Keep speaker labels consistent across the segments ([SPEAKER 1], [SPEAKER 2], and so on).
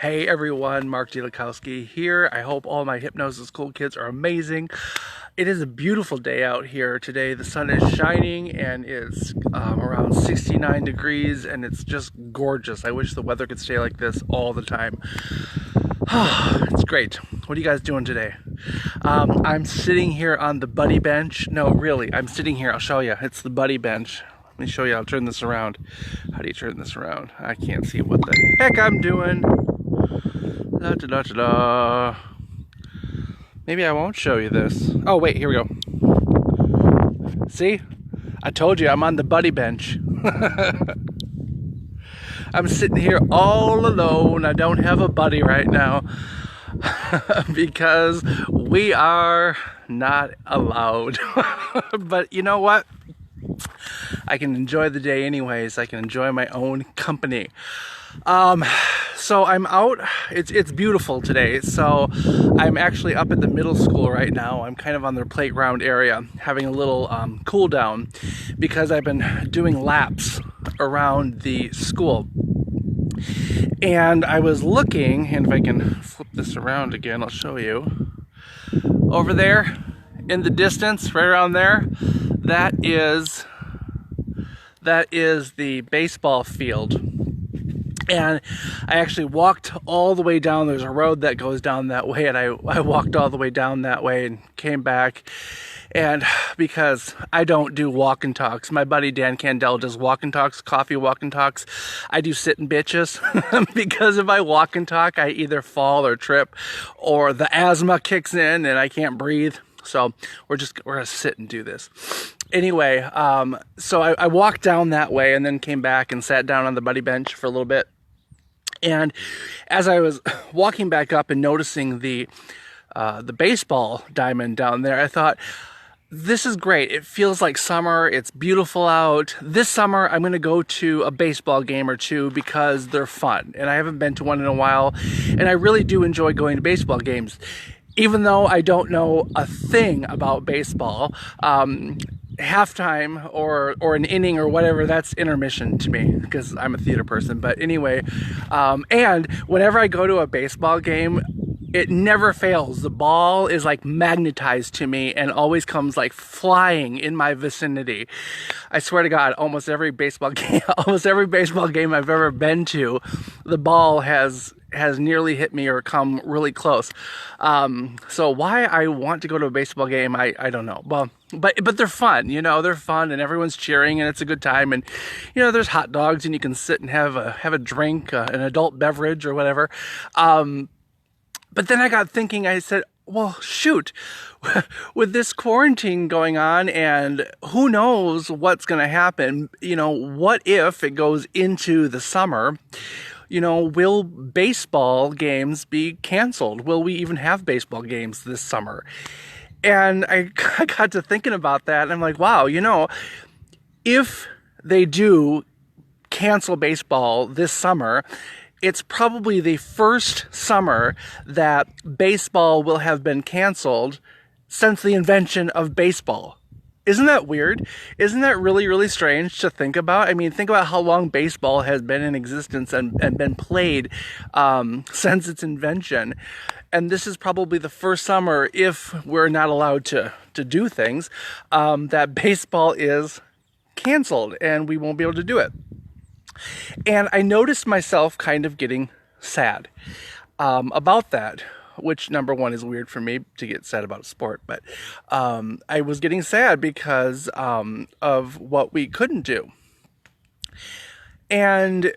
[SPEAKER 1] Hey everyone, Mark Dielikowski here. I hope all my Hypnosis Cool kids are amazing. It is a beautiful day out here today. The sun is shining and it's around 69 degrees and it's just gorgeous. I wish the weather could stay like this all the time. It's great. What are you guys doing today? I'm sitting here on the buddy bench. No, really, I'm sitting here. I'll show you. It's the buddy bench. Let me show you. I'll turn this around. How do you turn this around? I can't see what the heck I'm doing. Da, da, da, da, da. Maybe I won't show you this. Oh, wait, here we go. See? I told you I'm on the buddy bench. I'm sitting here all alone. I don't have a buddy right now because we are not allowed. But you know what? I can enjoy the day anyways. I can enjoy my own company. So I'm out. It's beautiful today. So I'm actually up at the middle school right now. I'm kind of on their playground area, having a little cool down because I've been doing laps around the school. And I was looking, and if I can flip this around again, I'll show you. Over there in the distance, right around there, that is the baseball field. And I actually walked all the way down. There's a road that goes down that way, and I walked all the way down that way and came back. And because I don't do walk and talks, my buddy Dan Candell does walk and talks, coffee walk and talks. I do sit and bitches because if I walk and talk, I either fall or trip, or the asthma kicks in and I can't breathe. So we're gonna sit and do this. Anyway, so I walked down that way and then came back and sat down on the buddy bench for a little bit. And as I was walking back up and noticing the baseball diamond down there, I thought, this is great. It feels like summer. It's beautiful out. This summer, I'm going to go to a baseball game or two because they're fun. And I haven't been to one in a while. And I really do enjoy going to baseball games. Even though I don't know a thing about baseball, halftime or an inning or whatever, that's intermission to me because I'm a theater person. But anyway, and whenever I go to a baseball game, it never fails. The ball is like magnetized to me and always comes like flying in my vicinity. I swear to God, almost every baseball game I've ever been to, the ball has nearly hit me or come really close. So why I want to go to a baseball game, I don't know. Well, but they're fun, they're fun and everyone's cheering and it's a good time. And, there's hot dogs and you can sit and have a drink, an adult beverage or whatever. But then I got thinking, I said, well, shoot, with this quarantine going on and who knows what's going to happen, what if it goes into the summer? Will baseball games be canceled? Will we even have baseball games this summer? And I got to thinking about that and I'm like, wow, if they do cancel baseball this summer, it's probably the first summer that baseball will have been canceled since the invention of baseball. Isn't that weird? Isn't that really, really strange to think about? I mean, think about how long baseball has been in existence and been played since its invention. And this is probably the first summer, if we're not allowed to do things, that baseball is canceled and we won't be able to do it. And I noticed myself kind of getting sad about that, which number one is weird for me to get sad about a sport, but I was getting sad because of what we couldn't do. And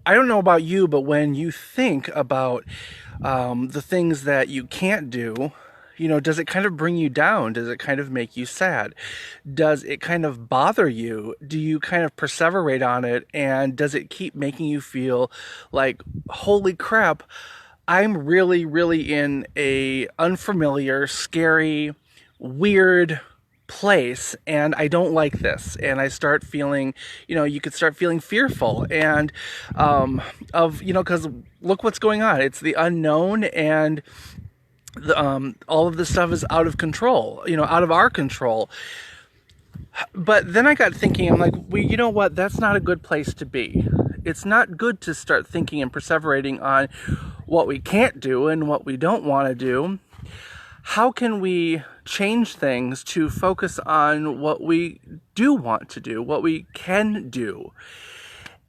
[SPEAKER 1] I don't know about you, but when you think about the things that you can't do, does it kind of bring you down? Does it kind of make you sad? Does it kind of bother you? Do you kind of perseverate on it? And does it keep making you feel like, holy crap, I'm really, really in a unfamiliar, scary, weird place and I don't like this? And I start feeling, you could start feeling fearful and because look what's going on. It's the unknown and all of this stuff is out of control, out of our control. But then I got thinking, I'm like, well, you know what? That's not a good place to be. It's not good to start thinking and perseverating on what we can't do and what we don't want to do. How can we change things to focus on what we do want to do, what we can do?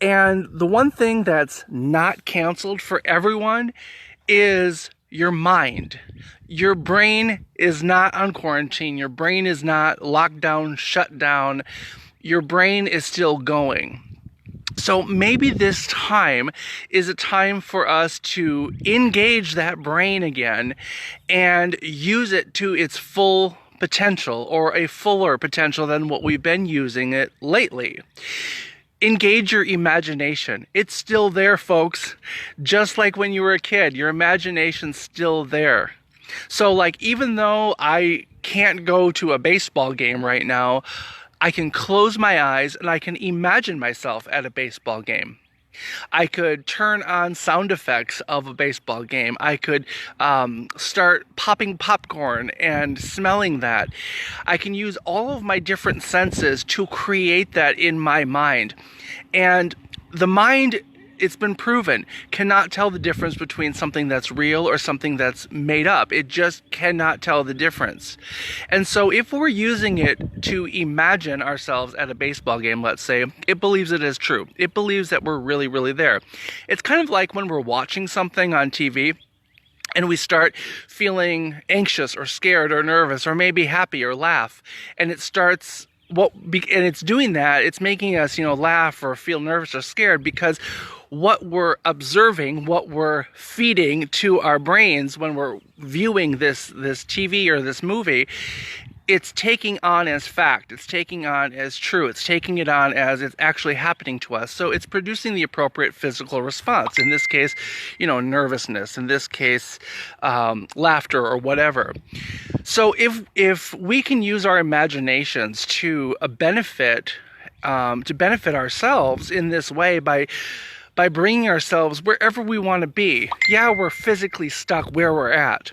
[SPEAKER 1] And the one thing that's not canceled for everyone is your mind. Your brain is not on quarantine. Your brain is not locked down, shut down. Your brain is still going. So maybe this time is a time for us to engage that brain again and use it to its full potential, or a fuller potential than what we've been using it lately. Engage your imagination. It's still there, folks. Just like when you were a kid, your imagination's still there. So like, even though I can't go to a baseball game right now, I can close my eyes and I can imagine myself at a baseball game. I could turn on sound effects of a baseball game. I could start popping popcorn and smelling that. I can use all of my different senses to create that in my mind. And the mind, it's been proven, cannot tell the difference between something that's real or something that's made up. It just cannot tell the difference. And so if we're using it to imagine ourselves at a baseball game, let's say, it believes it is true. It believes that we're really, really there. It's kind of like when we're watching something on TV and we start feeling anxious or scared or nervous or maybe happy or laugh, and it starts... and it's doing that, it's making us, laugh or feel nervous or scared, because what we're observing, what we're feeding to our brains when we're viewing this TV or this movie, it's taking on as fact, it's taking on as true, it's taking it on as it's actually happening to us. So it's producing the appropriate physical response. In this case, nervousness. In this case, laughter or whatever. So if we can use our imaginations to benefit ourselves in this way by bringing ourselves wherever we want to be. Yeah, we're physically stuck where we're at.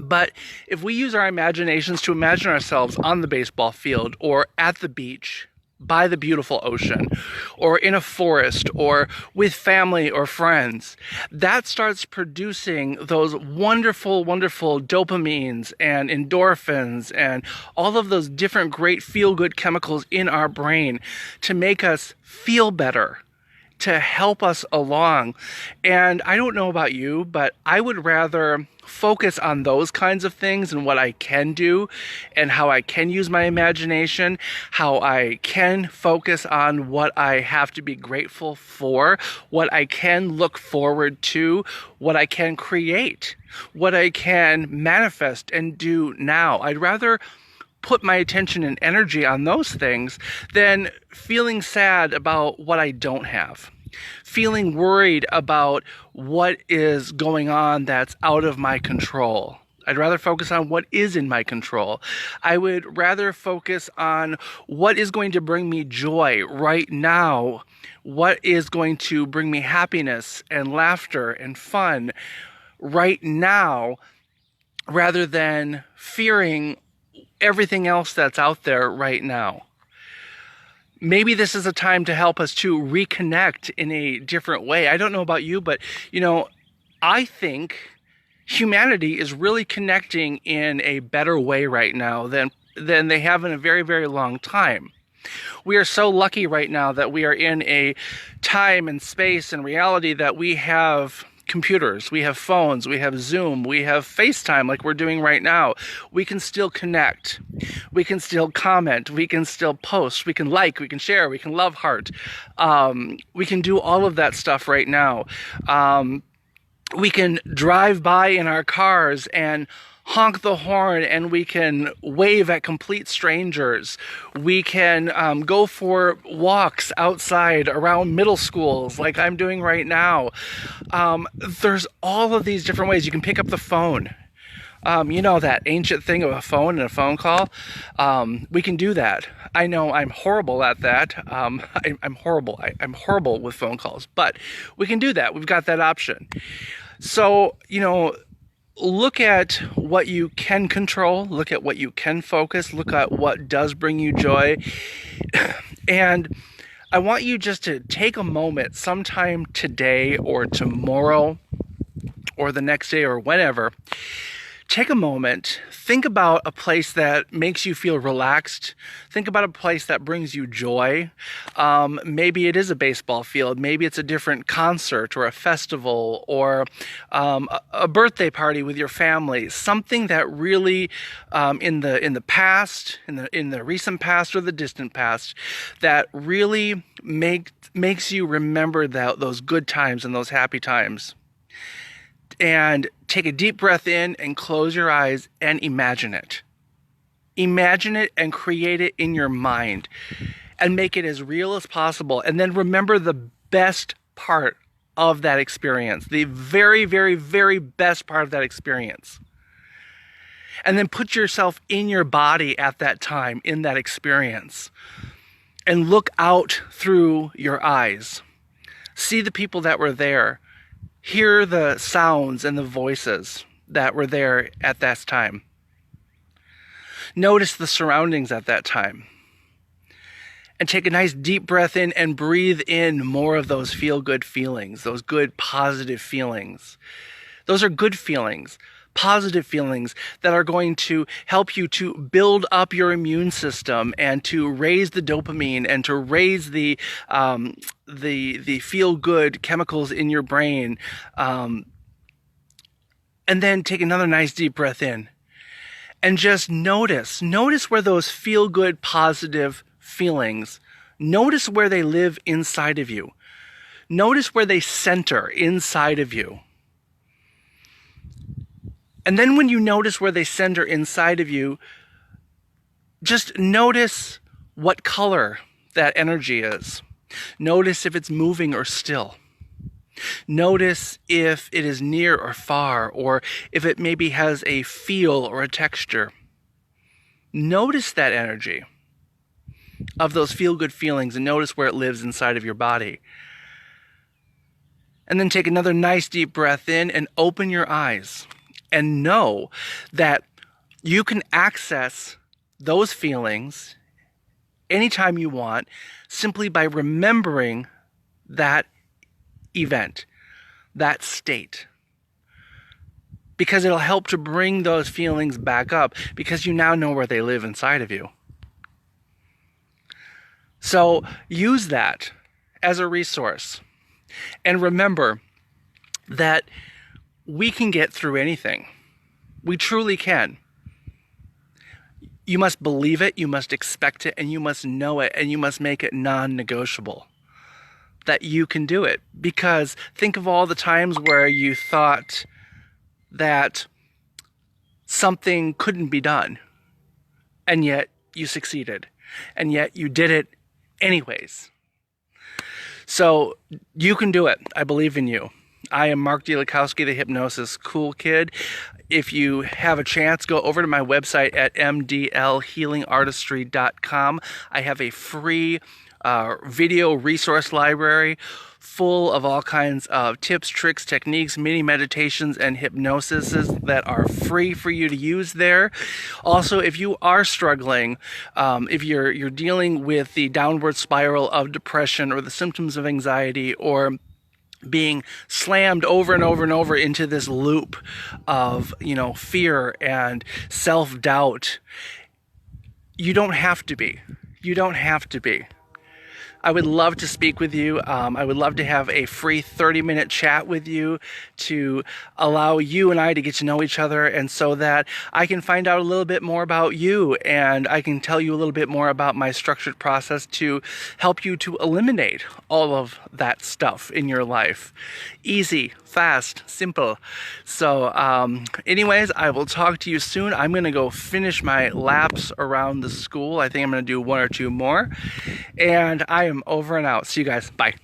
[SPEAKER 1] But if we use our imaginations to imagine ourselves on the baseball field or at the beach, by the beautiful ocean, or in a forest, or with family or friends, that starts producing those wonderful, wonderful dopamines and endorphins and all of those different great feel-good chemicals in our brain to make us feel better, to help us along. And I don't know about you, but I would rather focus on those kinds of things and what I can do and how I can use my imagination, how I can focus on what I have to be grateful for, what I can look forward to, what I can create, what I can manifest and do now. I'd rather put my attention and energy on those things than feeling sad about what I don't have, feeling worried about what is going on that's out of my control. I'd rather focus on what is in my control. I would rather focus on what is going to bring me joy right now, what is going to bring me happiness and laughter and fun right now, rather than fearing everything else that's out there right now. Maybe this is a time to help us to reconnect in a different way. I don't know about you, but, I think humanity is really connecting in a better way right now than they have in a very, very long time. We are so lucky right now that we are in a time and space and reality that we have computers, we have phones, we have Zoom, we have FaceTime like we're doing right now. We can still connect. We can still comment. We can still post. We can like, we can share, we can love heart. We can do all of that stuff right now. We can drive by in our cars and honk the horn, and we can wave at complete strangers. We can go for walks outside around middle schools like I'm doing right now. There's all of these different ways. You can pick up the phone. That ancient thing of a phone and a phone call. We can do that. I know I'm horrible at that. I'm horrible. I'm horrible with phone calls, but we can do that. We've got that option. So, look at what you can control, look at what you can focus, look at what does bring you joy. And I want you just to take a moment sometime today or tomorrow or the next day or whenever. Take a moment, think about a place that makes you feel relaxed. Think about a place that brings you joy. Maybe it is a baseball field. Maybe it's a different concert or a festival or a birthday party with your family. Something that really, in the past, in the recent past or the distant past, that really makes you remember those good times and those happy times. And take a deep breath in and close your eyes and imagine it. Imagine it and create it in your mind and make it as real as possible. And then remember the best part of that experience, the very, very, very best part of that experience. And then put yourself in your body at that time, in that experience. And look out through your eyes. See the people that were there. Hear the sounds and the voices that were there at that time. Notice the surroundings at that time. And take a nice deep breath in and breathe in more of those feel-good feelings, those good positive feelings. Those are good feelings, positive feelings that are going to help you to build up your immune system and to raise the dopamine and to raise the feel-good chemicals in your brain. And then take another nice deep breath in and just notice where those feel-good positive feelings, notice where they live inside of you. Notice where they center inside of you. And then when you notice where they center inside of you, just notice what color that energy is. Notice if it's moving or still. Notice if it is near or far, or if it maybe has a feel or a texture. Notice that energy of those feel-good feelings and notice where it lives inside of your body. And then take another nice deep breath in and open your eyes. And know that you can access those feelings anytime you want simply by remembering that event, that state. Because it'll help to bring those feelings back up because you now know where they live inside of you. So use that as a resource. And remember that we can get through anything. We truly can. You must believe it, you must expect it, and you must know it, and you must make it non-negotiable that you can do it. Because think of all the times where you thought that something couldn't be done, and yet you succeeded, and yet you did it anyways. So you can do it. I believe in you. I am Mark Dielikowski, the Hypnosis Cool Kid. If you have a chance, go over to my website at mdlhealingartistry.com. I have a free video resource library full of all kinds of tips, tricks, techniques, mini meditations, and hypnosis that are free for you to use there. Also, if you are struggling, if you're dealing with the downward spiral of depression or the symptoms of anxiety or being slammed over and over and over into this loop of, fear and self-doubt, you don't have to be. You don't have to be. I would love to speak with you. I would love to have a free 30-minute chat with you to allow you and I to get to know each other, and so that I can find out a little bit more about you and I can tell you a little bit more about my structured process to help you to eliminate all of that stuff in your life. Easy, fast, simple. So anyways, I will talk to you soon. I'm going to go finish my laps around the school. I think I'm going to do one or two more. And I am over and out. See you guys. Bye.